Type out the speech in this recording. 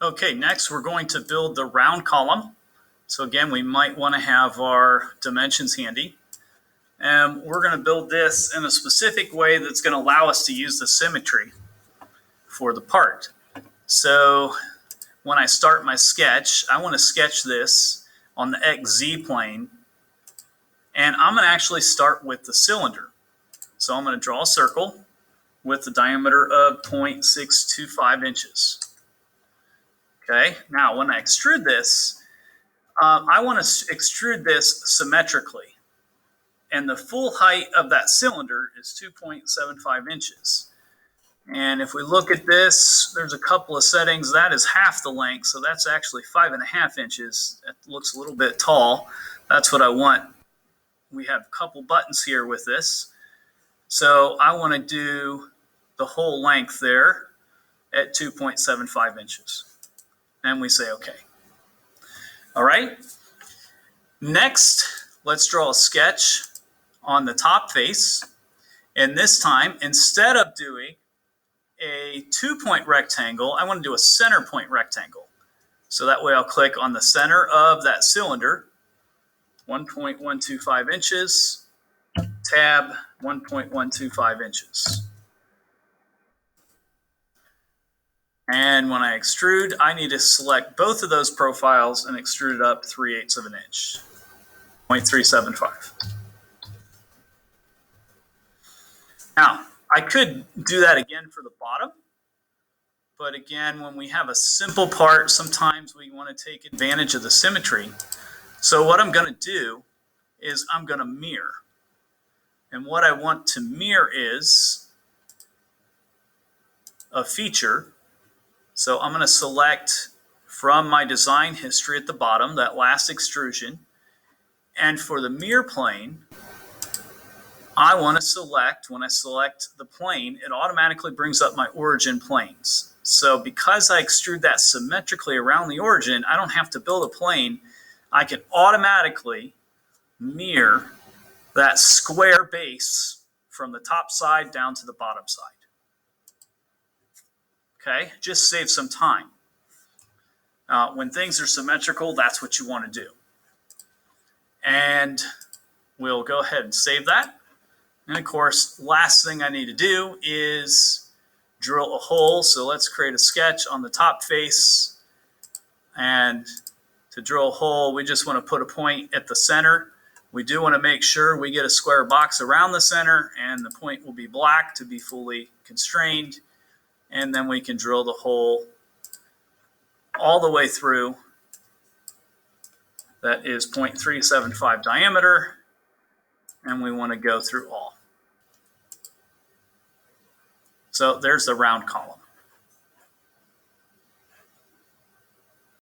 Okay, next we're going to build the round column. So again, we might want to have our dimensions handy. And we're going to build this in a specific way that's going to allow us to use the symmetry for the part. So when I start my sketch, I want to sketch this on the XZ plane. And I'm going to actually start with the cylinder. So I'm going to draw a circle with the diameter of 0.625 inches. Okay, now when I extrude this, I want to extrude this symmetrically. And the full height of that cylinder is 2.75 inches. And if we look at this, there's a couple of settings. That is half the length, so that's actually 5.5 inches. That looks a little bit tall. That's what I want. We have a couple buttons here with this. So I want to do the whole length there at 2.75 inches. And we say OK. All right. Next, let's draw a sketch on the top face. And this time, instead of doing a 2-point rectangle, I want to do a center point rectangle. So that way I'll click on the center of that cylinder, 1.125 inches, tab 1.125 inches. And when I extrude, I need to select both of those profiles and extrude it up 3/8 of an inch, 0.375. Now, I could do that again for the bottom, but again, when we have a simple part, sometimes we want to take advantage of the symmetry. So what I'm going to do is I'm going to mirror. And what I want to mirror is a feature. So I'm going to select from my design history at the bottom, that last extrusion. And for the mirror plane, I want to select, when I select the plane, it automatically brings up my origin planes. So because I extrude that symmetrically around the origin, I don't have to build a plane. I can automatically mirror that square base from the top side down to the bottom side. Okay, just save some time. When things are symmetrical, that's what you want to do. And we'll go ahead and save that. And of course, last thing I need to do is drill a hole. So let's create a sketch on the top face. And to drill a hole, we just want to put a point at the center. We do want to make sure we get a square box around the center, and the point will be black to be fully constrained. And then we can drill the hole all the way through. That is 0.375 diameter, and we want to go through all. So there's the round column.